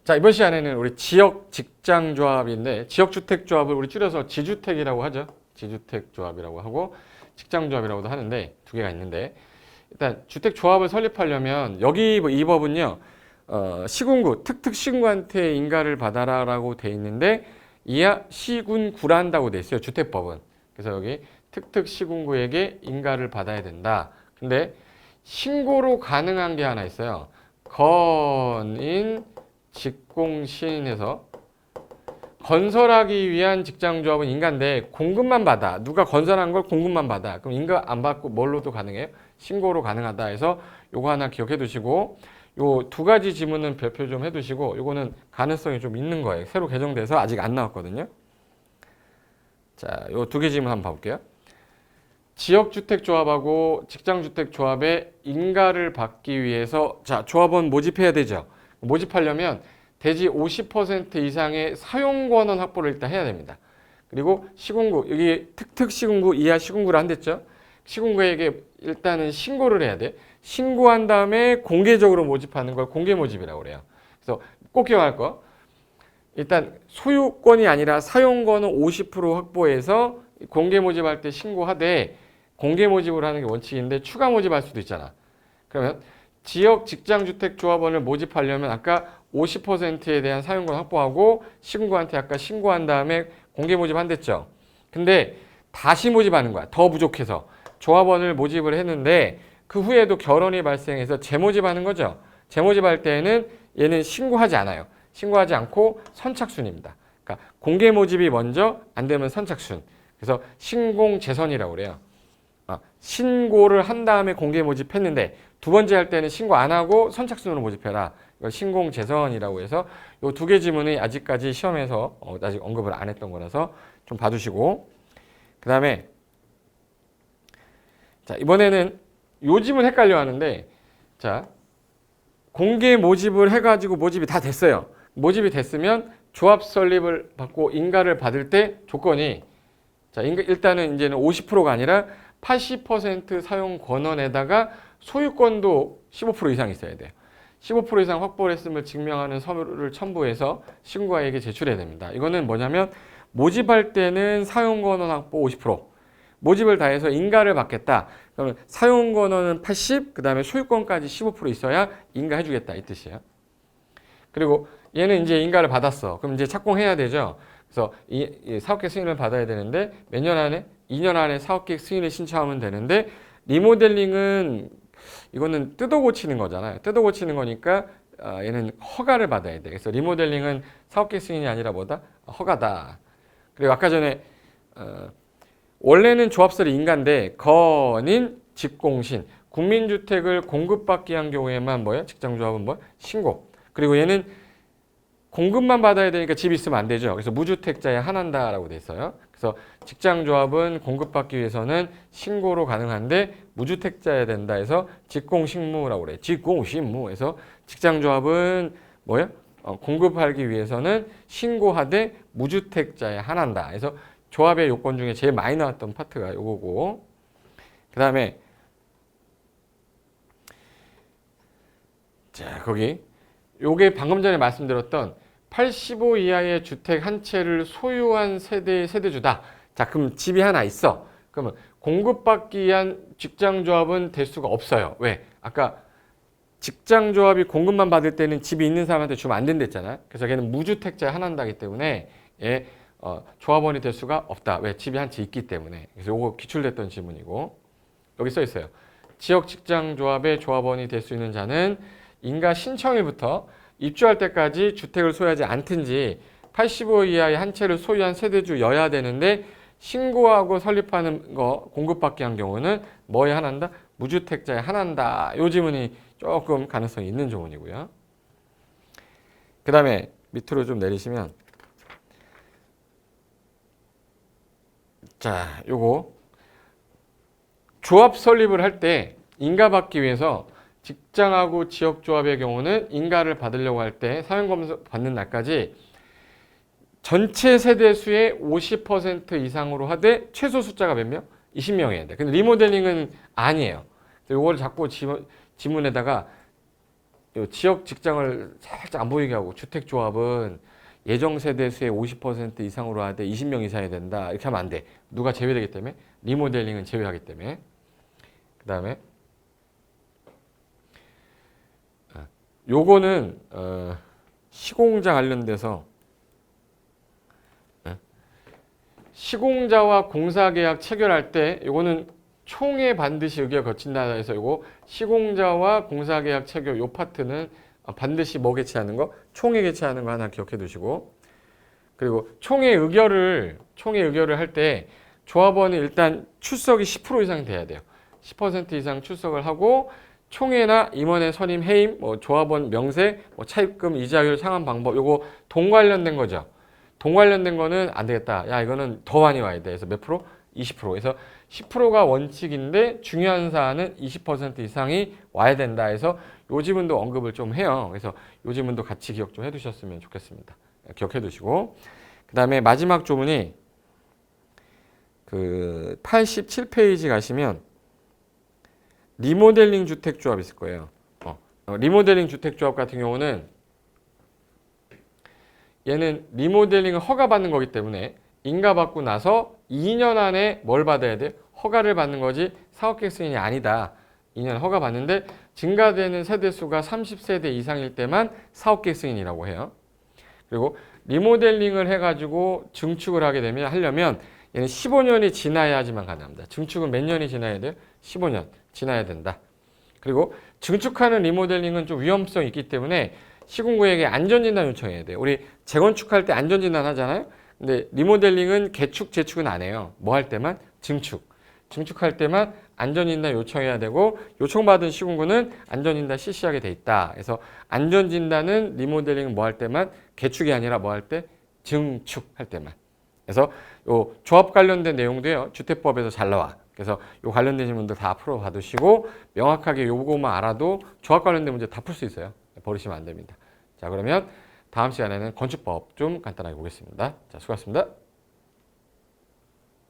자, 이번 시간에는 우리 지역 직장 조합인데 지역 주택 조합을 우리 줄여서 지주택이라고 하죠. 지주택 조합이라고 하고 직장 조합이라고도 하는데 두 개가 있는데 일단 주택 조합을 설립하려면 여기 이 법은요. 시군구 특특 시군구한테 인가를 받아라라고 돼 있는데 이하 시군구라 한다고 돼 있어요. 주택법은. 그래서 여기 특특 시군구에게 인가를 받아야 된다. 근데 신고로 가능한 게 하나 있어요. 건인 직공신에서 건설하기 위한 직장조합은 인가인데 공급만 받아. 누가 건설한 걸 공급만 받아. 그럼 인가 안 받고 뭘로도 가능해요? 신고로 가능하다 해서 요거 하나 기억해 두시고 요 두 가지 지문은 별표 좀 해두시고 요거는 가능성이 좀 있는 거예요. 새로 개정돼서 아직 안 나왔거든요. 자, 요 두 개 지문 한번 봐볼게요. 지역주택조합하고 직장주택조합의 인가를 받기 위해서 자 조합원 모집해야 되죠. 모집하려면 대지 50% 이상의 사용권원 확보를 일단 해야 됩니다. 그리고 시군구, 여기 특특 시군구 이하 시군구를 안 됐죠. 시군구에게 일단은 신고를 해야 돼. 신고한 다음에 공개적으로 모집하는 걸 공개 모집이라고 그래요. 그래서 꼭 기억할 거. 일단 소유권이 아니라 사용권은 50% 확보해서 공개 모집할 때 신고하되 공개 모집을 하는 게 원칙인데 추가 모집할 수도 있잖아. 그러면 지역 직장주택조합원을 모집하려면 아까 50%에 대한 사용권 확보하고 시군구한테 아까 신고한 다음에 공개 모집 한댔죠. 근데 다시 모집하는 거야. 더 부족해서. 조합원을 모집을 했는데 그 후에도 결혼이 발생해서 재모집하는 거죠. 재모집할 때에는 얘는 신고하지 않아요. 신고하지 않고 선착순입니다. 그러니까 공개 모집이 먼저 안 되면 선착순. 그래서 신공재선이라고 그래요. 신고를 한 다음에 공개 모집했는데 두 번째 할 때는 신고 안 하고 선착순으로 모집해라. 이걸 신공재선이라고 해서 이 두 개 지문이 아직까지 시험에서 아직 언급을 안 했던 거라서 좀 봐두시고 그 다음에 자 이번에는 요 지문 헷갈려 하는데 자 공개 모집을 해가지고 모집이 다 됐어요. 모집이 됐으면 조합 설립을 받고 인가를 받을 때 조건이 자 일단은 이제는 50%가 아니라 80% 사용 권한에다가 소유권도 15% 이상 있어야 돼요. 15% 이상 확보를 했음을 증명하는 서류를 첨부해서 신고자에게 제출해야 됩니다. 이거는 뭐냐면 모집할 때는 사용 권한 확보 50%, 모집을 다 해서 인가를 받겠다. 그러면 사용 권한은 80, 그 다음에 소유권까지 15% 있어야 인가해 주겠다 이 뜻이에요. 그리고 얘는 이제 인가를 받았어. 그럼 이제 착공해야 되죠. 그래서 이 사업계획 승인을 받아야 되는데 몇 년 안에? 2년 안에 사업계획 승인을 신청하면 되는데 리모델링은 이거는 뜯어 고치는 거잖아요. 뜯어 고치는 거니까 얘는 허가를 받아야 돼. 그래서 리모델링은 사업계획 승인이 아니라 뭐다? 허가다. 그리고 아까 전에 원래는 조합설이 인가인데 건인 직공신 국민주택을 공급받기 한 경우에만 뭐예요? 직장조합은 뭐? 신고. 그리고 얘는 공급만 받아야 되니까 집이 있으면 안 되죠. 그래서 무주택자에 한한다라고 돼 있어요. 그래서 직장조합은 공급받기 위해서는 신고로 가능한데 무주택자여야 된다 해서 직공신무라고 그래. 직공신무에서 직장조합은 뭐예요? 공급하기 위해서는 신고하되 무주택자에 한한다. 그래서 조합의 요건 중에 제일 많이 나왔던 파트가 요거고 그 다음에 자 거기 요게 방금 전에 말씀드렸던 85 이하의 주택 한 채를 소유한 세대의 세대주다. 자, 그럼 집이 하나 있어. 그러면 공급받기 위한 직장조합은 될 수가 없어요. 왜? 아까 직장조합이 공급만 받을 때는 집이 있는 사람한테 주면 안 된댔잖아. 그래서 걔는 무주택자에 한한다기 때문에 얘 조합원이 될 수가 없다. 왜? 집이 한 채 있기 때문에. 그래서 요거 기출됐던 지문이고 여기 써 있어요. 지역 직장조합의 조합원이 될 수 있는 자는 인가 신청일부터 입주할 때까지 주택을 소유하지 않든지 85 이하의 한 채를 소유한 세대주여야 되는데 신고하고 설립하는 거 공급받기 한 경우는 뭐에 한한다? 무주택자에 한한다. 요 지문이 조금 가능성이 있는 조문이고요. 그 다음에 밑으로 좀 내리시면 자, 요거 조합 설립을 할 때 인가 받기 위해서 직장하고 지역조합의 경우는 인가를 받으려고 할 때 사용검사 받는 날까지 전체 세대수의 50% 이상으로 하되 최소 숫자가 몇 명? 20명이어야 돼. 근데 리모델링은 아니에요. 이걸 자꾸 지문에다가 요 지역 직장을 살짝 안 보이게 하고 주택조합은 예정 세대 수의 50% 이상으로 하되 20명 이상이 된다. 이렇게 하면 안 돼. 누가 제외되기 때문에 리모델링은 제외하기 때문에. 그 다음에 요거는 시공자 관련돼서 시공자와 공사계약 체결할 때 요거는 총회 반드시 의결 거친다 해서 요거 시공자와 공사계약 체결 요 파트는 반드시 뭐 개최하는 거? 총회 개최하는 거 하나 기억해 두시고, 그리고 총회 의결을 할 때 조합원은 일단 출석이 10% 이상 돼야 돼요. 10% 이상 출석을 하고 총회나 임원의 선임 해임, 뭐 조합원 명세, 뭐 차입금 이자율 상환 방법 요거 돈 관련된 거죠. 돈 관련된 거는 안 되겠다. 야 이거는 더 많이 와야 돼. 그래서 몇 프로? 20%. 그래서 10%가 원칙인데 중요한 사안은 20% 이상이 와야 된다 해서 요 지문도 언급을 좀 해요. 그래서 요 지문도 같이 기억 좀 해두셨으면 좋겠습니다. 기억해 두시고, 그 다음에 마지막 조문이 그 87페이지 가시면 리모델링 주택조합 있을 거예요. 리모델링 주택조합 같은 경우는 얘는 리모델링을 허가받는 거기 때문에 인가받고 나서 2년 안에 뭘 받아야 돼? 허가를 받는 거지 사업계획 승인이 아니다. 2년 허가받는데 증가되는 세대수가 30세대 이상일 때만 사업계획 승인이라고 해요. 그리고 리모델링을 해가지고 증축을 하려면 얘는 15년이 지나야지만 가능합니다. 증축은 몇 년이 지나야 돼요? 15년 지나야 된다. 그리고 증축하는 리모델링은 좀 위험성이 있기 때문에 시공구에게 안전진단 요청해야 돼요. 우리 재건축할 때 안전진단 하잖아요. 근데 리모델링은 개축, 재축은 안 해요. 뭐 할 때만? 증축. 증축할 때만 안전진단 요청해야 되고 요청받은 시공구는 안전진단 실시하게 돼 있다. 그래서 안전진단은 리모델링은 뭐 할 때만? 개축이 아니라 뭐 할 때? 증축할 때만. 그래서 요 조합 관련된 내용도요. 주택법에서 잘 나와. 그래서 요 관련된 분들 다 풀어 받으시고 명확하게 요거만 알아도 조합 관련된 문제 다 풀 수 있어요. 버리시면 안 됩니다. 자, 그러면 다음 시간에는 건축법 좀 간단하게 보겠습니다. 자, 수고하셨습니다.